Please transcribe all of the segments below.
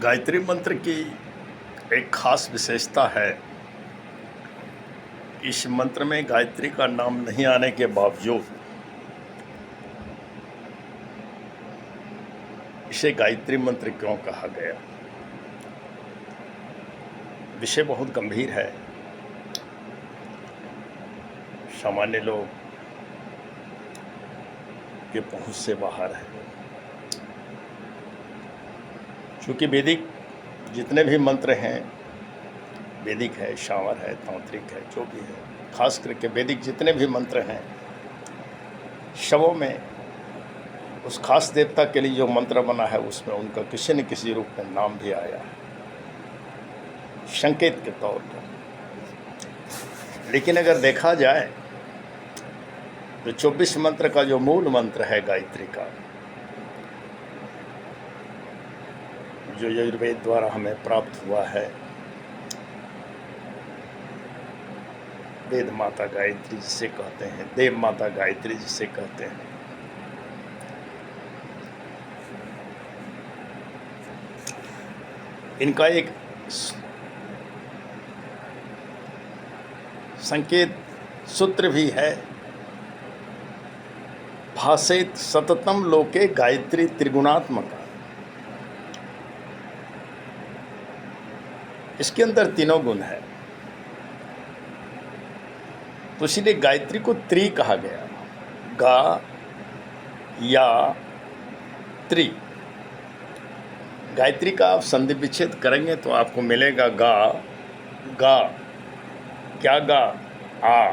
गायत्री मंत्र की एक खास विशेषता है। इस मंत्र में गायत्री का नाम नहीं आने के बावजूद इसे गायत्री मंत्र क्यों कहा गया? विषय बहुत गंभीर है। सामान्य लोग के पहुंच से बाहर है। क्योंकि वैदिक जितने भी मंत्र हैं, वैदिक है, शावर है, तांत्रिक है, जो भी है, खास करके वैदिक जितने भी मंत्र हैं, शवों में उस खास देवता के लिए जो मंत्र बना है उसमें उनका किसी न किसी रूप में नाम भी आया है, संकेत के तौर पर। लेकिन अगर देखा जाए तो 24 मंत्र का जो मूल मंत्र है गायत्री का, जो यजुर्वेद द्वारा हमें प्राप्त हुआ है, वेद माता गायत्री जिसे कहते हैं, देव माता गायत्री जिसे कहते हैं, इनका एक संकेत सूत्र भी है, भासेत सततम लोके गायत्री त्रिगुणात्मका। इसके अंदर तीनों गुण है, तो इसलिए गायत्री को त्रि कहा गया। गा या त्रि। गायत्री का आप संधि विच्छेद करेंगे तो आपको मिलेगा गा, गा, क्या गा, आ।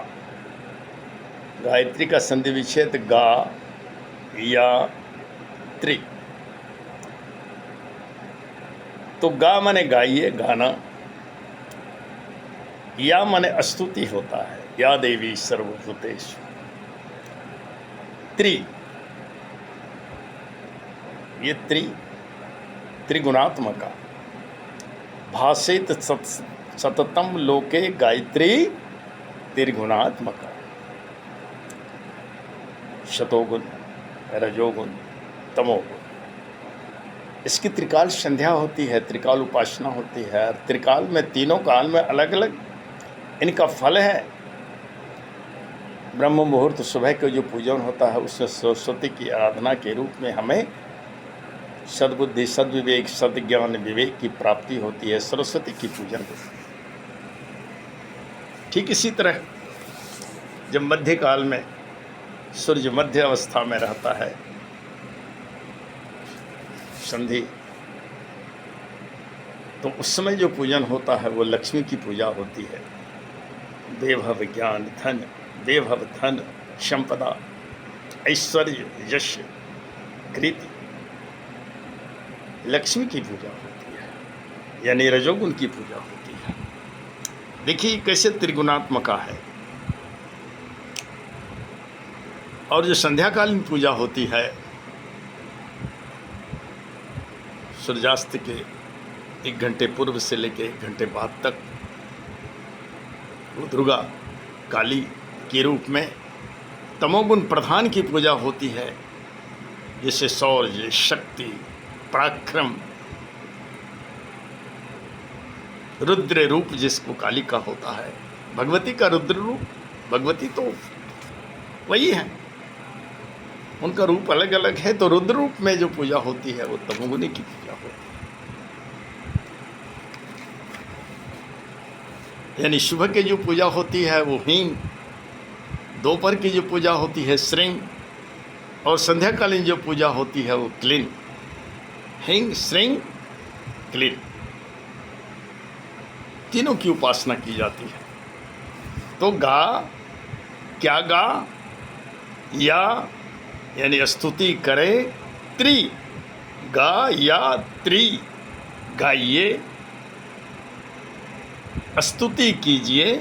गायत्री का संधि विच्छेद गा या त्रि। तो गा माने गाइए, गाना। या माने स्तुति होता है, या देवी सर्वभूतेषु। त्रि, ये त्रिगुणात्मका। भासेत सततम लोके गायत्री त्रिगुणात्मका। शतोगुण, रजोगुण, तमोगुण। इसकी त्रिकाल संध्या होती है, त्रिकाल उपासना होती है। और त्रिकाल में, तीनों काल में अलग अलग इनका फल है। ब्रह्म मुहूर्त सुबह का जो पूजन होता है उससे सरस्वती की आराधना के रूप में हमें सद्बुद्धि, सद्विवेक, सद्ज्ञान, विवेक की प्राप्ति होती है, सरस्वती की पूजन होती है। ठीक इसी तरह जब मध्य काल में सूर्य मध्य अवस्था में रहता है, संधि, तो उस समय जो पूजन होता है वो लक्ष्मी की पूजा होती है। देवहव ज्ञान धन, देवहव धन संपदा, ऐश्वर्य, यश, कृति, लक्ष्मी की पूजा होती है, यानी रजोगुण की पूजा होती है। देखिए कैसे त्रिगुणात्मका है। और जो संध्याकालीन पूजा होती है, सूर्यास्त के 1 घंटे पूर्व से लेकर 1 घंटे बाद तक, वो दुर्गा काली के रूप में तमोगुण प्रधान की पूजा होती है, जैसे शौर्य, शक्ति, पराक्रम, रुद्र रूप जिसको काली का होता है, भगवती का रुद्र रूप। भगवती तो वही है, उनका रूप अलग अलग है। तो रुद्र रूप में जो पूजा होती है वो तमोगुणी की पूजा होती है। यानी सुबह की जो पूजा होती है वो हींग, दोपहर की जो पूजा होती है श्रृंग, और संध्याकालीन जो पूजा होती है वो क्लीन। हींग, श्रृंग, क्लीन, तीनों की उपासना की जाती है। तो गा, क्या गा, या यानी स्तुति करे, त्रि, गा या त्रि, गाइए, स्तुति कीजिए,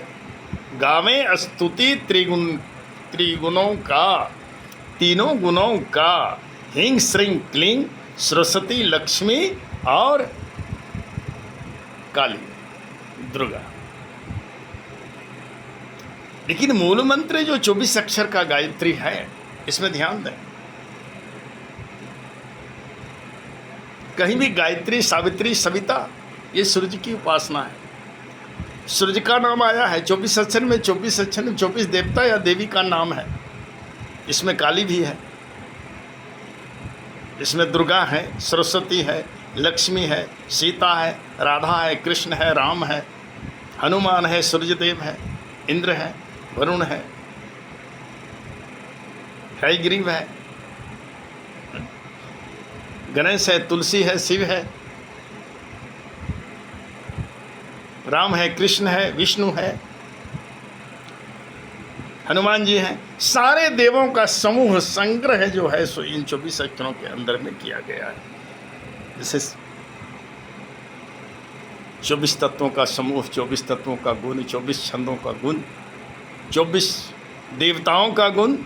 गावें स्तुति त्रिगुणों का, तीनों गुणों का, ह्रीं श्रीं क्लीं सरस्वती, लक्ष्मी और काली, दुर्गा। लेकिन मूल मंत्र जो 24 अक्षर का गायत्री है, इसमें ध्यान दें। कहीं भी गायत्री, सावित्री, सविता, ये सूर्य की उपासना है। सूर्य का नाम आया है 24 अक्षर में, 24 अक्षर में 24 देवता या देवी का नाम है। इसमें काली भी है, इसमें दुर्गा है, सरस्वती है, लक्ष्मी है, सीता है, राधा है, कृष्ण है, राम है, हनुमान है, सूर्यदेव है, इंद्र है, वरुण है, हयग्रीव है, गणेश है, तुलसी है, शिव है, राम है, कृष्ण है, विष्णु है, हनुमान जी हैं। सारे देवों का समूह संग्रह जो है सो इन 24 अक्षरों के अंदर में किया गया है। जैसे 24 तत्वों का समूह, 24 तत्वों का गुण, 24 छंदों का गुण, 24 देवताओं का गुण,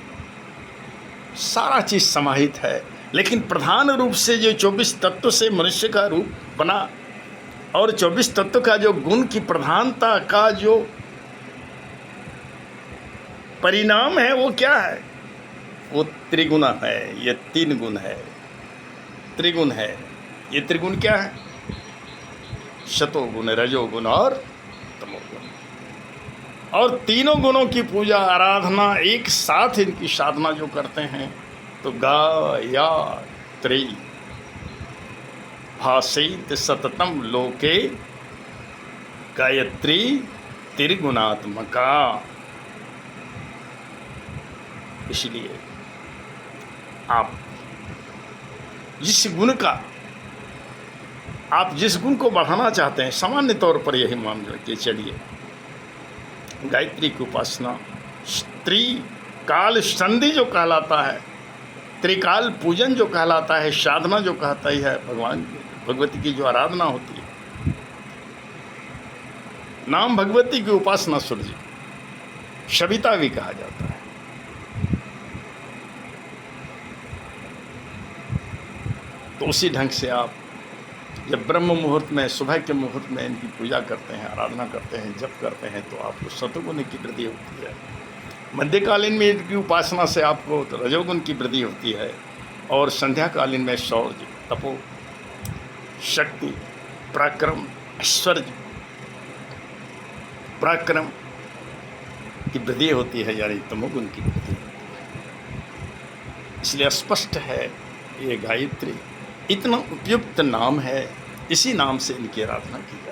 सारा चीज़ समाहित है। लेकिन प्रधान रूप से जो 24 तत्व से मनुष्य का रूप बना और 24 तत्व का जो गुण की प्रधानता का जो परिणाम है वो क्या है? वो त्रिगुण है। ये 3 गुण है, त्रिगुण है। ये त्रिगुण क्या है? सतोगुण, रजोगुण और तमोगुण। और तीनों गुणों की पूजा आराधना एक साथ इनकी साधना जो करते हैं तो गायत्री भाषेत सततम लोके गायत्री त्रिगुणात्मका। इसलिए आप जिस गुण को बढ़ाना चाहते हैं, सामान्य तौर पर यही मान के चलिए, गायत्री की उपासना त्रिकाल संधि जो कहलाता है, त्रिकाल पूजन जो कहलाता है, साधना जो कहता ही है, भगवान भगवती की जो आराधना होती है, नाम भगवती की उपासना सूर्य सविता भी कहा जाता है। तो उसी ढंग से आप जब ब्रह्म मुहूर्त में, सुबह के मुहूर्त में इनकी पूजा करते हैं, आराधना करते हैं, जप करते हैं तो आपको सतोगुण की वृद्धि होती है। मध्यकालीन में इनकी उपासना से आपको रजोगुण की वृद्धि होती है और संध्याकालीन में शौर्य, तपो, शक्ति, पराक्रम, ऐश्वर्य, पराक्रम की वृद्धि होती है, यानी तमोगुण की वृद्धि होती है। इसलिए स्पष्ट है ये गायत्री इतना उपयुक्त नाम है, इसी नाम से इनकी आराधना की जाती है।